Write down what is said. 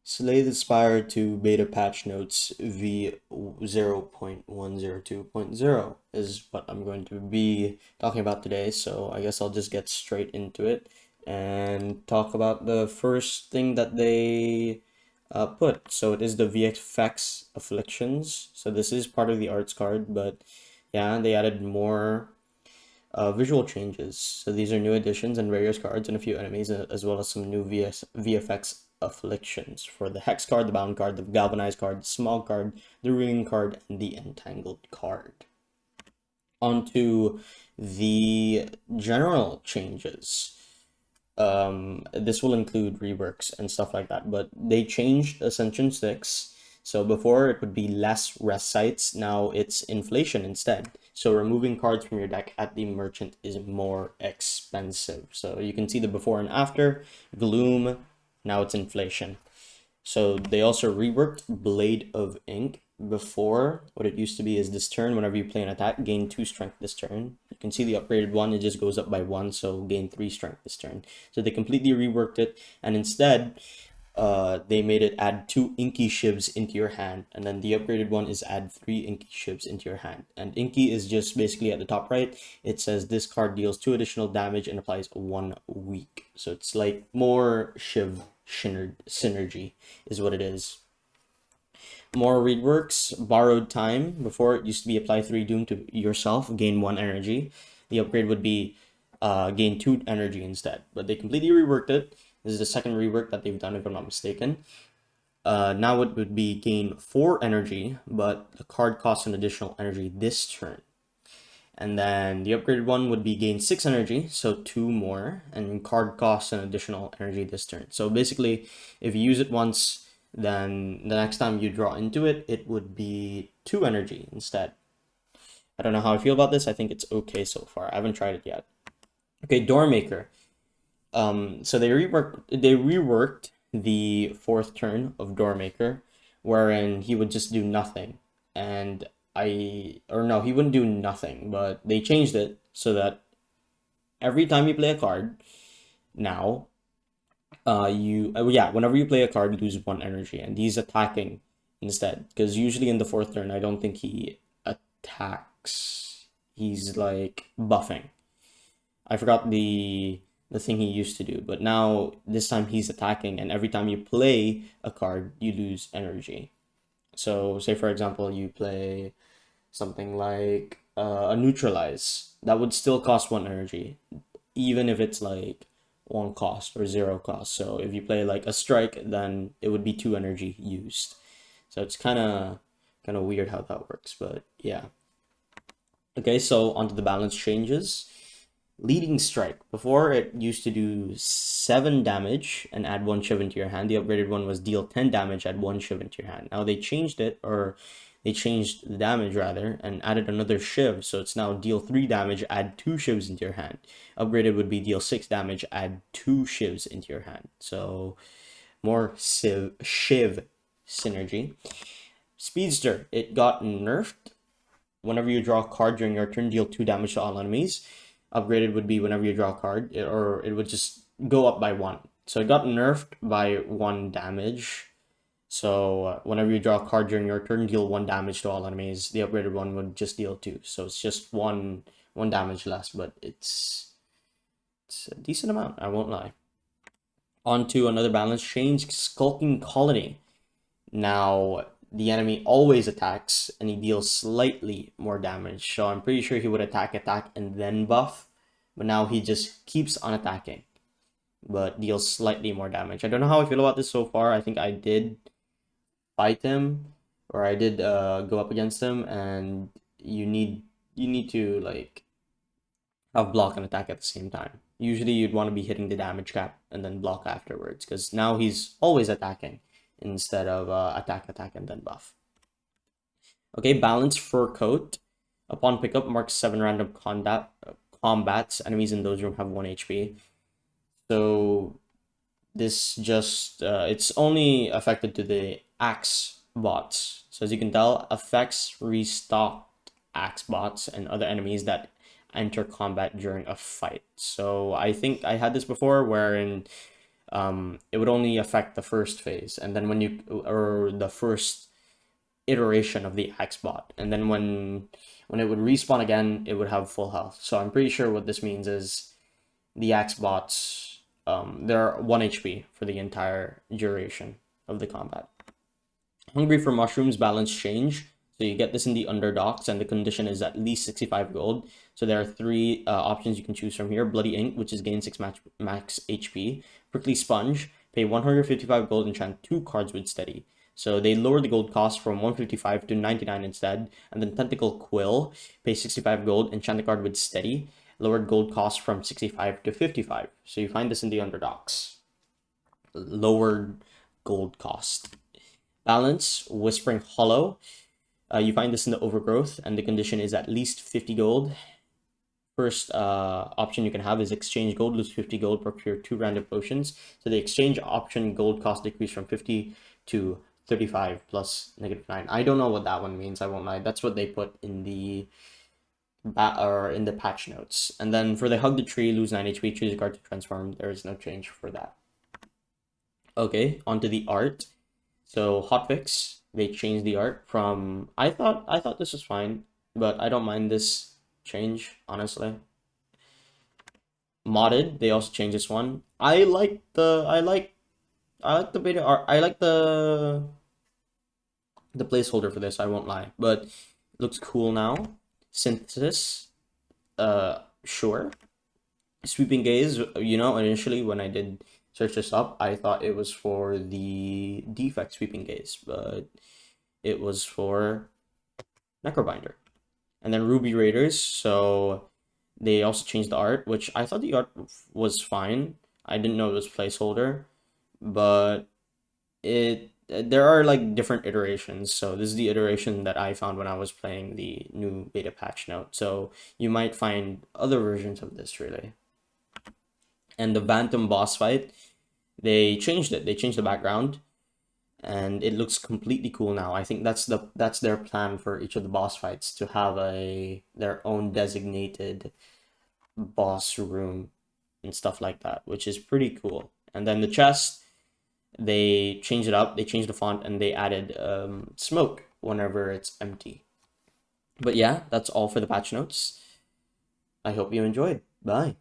Slay the Spire to beta patch notes v0.102.0 is what I'm going to be talking about today. So I guess I'll just get straight into it and talk about the first thing that they put. So it is the VFX Afflictions. So this is part of the arts card, but yeah, they added more visual changes. So these are new additions and various cards and a few enemies, as well as some new VFX afflictions for the Hex card, the Bound card, the Galvanized card, the Smog card, the Ring card, and the Entangled card. Onto the general changes. This will include reworks and stuff like that, but they changed Ascension 6. So before it would be less rest sites, now it's inflation instead. So removing cards from your deck at the merchant is more expensive. So you can see the before and after, gloom, now it's inflation. So they also reworked Blade of Ink. Before, what it used to be is this turn, whenever you play an attack, gain 2 strength this turn. You can see the upgraded one, it just goes up by 1, so gain 3 strength this turn. So they completely reworked it, and instead, they made it add 2 Inky Shivs into your hand, and then the upgraded one is add 3 Inky Shivs into your hand. And Inky is just basically at the top right, it says this card deals 2 additional damage and applies 1 weak. So it's like more Shiv synergy is what it is. More reworks, borrowed time. Before it used to be apply 3 doom to yourself, gain 1 energy. The upgrade would be gain 2 energy instead. But they completely reworked it. This is the second rework that they've done, if I'm not mistaken. Now it would be gain 4 energy, but the card costs an additional energy this turn. And then the upgraded one would be gain 6 energy, so 2 more, and card costs an additional energy this turn. So basically, if you use it once, then the next time you draw into it, it would be 2 energy instead. I don't know how I feel about this. I think it's okay so far. I haven't tried it yet. Okay, Doormaker. So they reworked the fourth turn of Doormaker, wherein he would just do nothing. And or no, he wouldn't do nothing, but they changed it so that every time you play a card, now, whenever you play a card, you lose 1 energy, and he's attacking instead. Because usually in the fourth turn, I don't think he attacks. He's like buffing. I forgot the thing he used to do, but now this time he's attacking, and every time you play a card, you lose energy. So, say for example, you play something like a neutralize, that would still cost 1 energy, even if it's like 1 cost or 0 cost. So if you play like a strike, then it would be 2 energy used. So it's kind of weird how that works, but yeah. Okay, so onto the balance changes. Leading Strike. Before, it used to do 7 damage and add 1 shiv into your hand. The upgraded one was deal 10 damage, add 1 shiv into your hand. Now they changed it, or they changed the damage rather, and added another shiv. So it's now deal 3 damage, add 2 shivs into your hand. Upgraded would be deal 6 damage, add 2 shivs into your hand. So more shiv synergy. Speedster. It got nerfed. Whenever you draw a card during your turn, deal 2 damage to all enemies. Upgraded would be whenever you draw a card, or it would just go up by 1. So it got nerfed by 1 damage. So whenever you draw a card during your turn, deal 1 damage to all enemies. The upgraded one would just deal 2. So it's just one damage less, but it's a decent amount, I won't lie. On to another balance change, Skulking Colony. Now, the enemy always attacks, and he deals slightly more damage. So I'm pretty sure he would attack, and then buff. But now he just keeps on attacking, but deals slightly more damage. I don't know how I feel about this so far. I think I did fight him, or I did go up against him, and you need to like have block and attack at the same time. Usually you'd want to be hitting the damage cap and then block afterwards, because now he's always attacking instead of attack, and then buff. Okay, Balanced Fur Coat. Upon pickup, marks 7 random combats. Enemies in those rooms have 1 HP. So this just, it's only affected to the axe bots. So as you can tell, affects restocked axe bots and other enemies that enter combat during a fight. So I think I had this before, wherein it would only affect the first phase, and then or the first iteration of the axe bot, and then when it would respawn again, it would have full health. So I'm pretty sure what this means is the axe bots, they're 1 HP for the entire duration of the combat. Hungry for mushrooms balance change. So you get this in the underdogs, and the condition is at least 65 gold. So there are three options you can choose from here. Bloody Ink, which is gain 6 max HP. Prickly Sponge, pay 155 gold, enchant 2 cards with steady. So they lower the gold cost from 155 to 99 instead. And then Tentacle Quill, pay 65 gold, enchant the card with steady. Lowered gold cost from 65 to 55. So you find this in the underdogs. Lowered gold cost. Balance, Whispering Hollow. You find this in the Overgrowth, and the condition is at least 50 gold. First option you can have is exchange gold, lose 50 gold, procure 2 random potions. So the exchange option gold cost decreased from 50 to 35 plus -9. I don't know what that one means, I won't lie. That's what they put in the patch notes. And then for the Hug the Tree, lose 9 HP, choose a card to transform. There is no change for that. Okay, onto the art. So hotfix, they changed the art from I thought this was fine, but I don't mind this change, honestly. Modded, they also changed this one. I like the beta art. I like the placeholder for this, I won't lie, but it looks cool now. Synthesis, sure. Sweeping Gaze, initially when I did search this up, I thought it was for the defect Sweeping Gaze, but it was for Necrobinder. And then Ruby Raiders, so they also changed the art, which I thought the art was fine. I didn't know it was placeholder, but there are like different iterations. So this is the iteration that I found when I was playing the new beta patch note. So you might find other versions of this really. And the Bantam boss fight, they changed it. They changed the background, and it looks completely cool now. I think that's their plan for each of the boss fights, to have their own designated boss room and stuff like that, which is pretty cool. And then the chest, they changed it up. They changed the font, and they added smoke whenever it's empty. But yeah, that's all for the patch notes. I hope you enjoyed. Bye.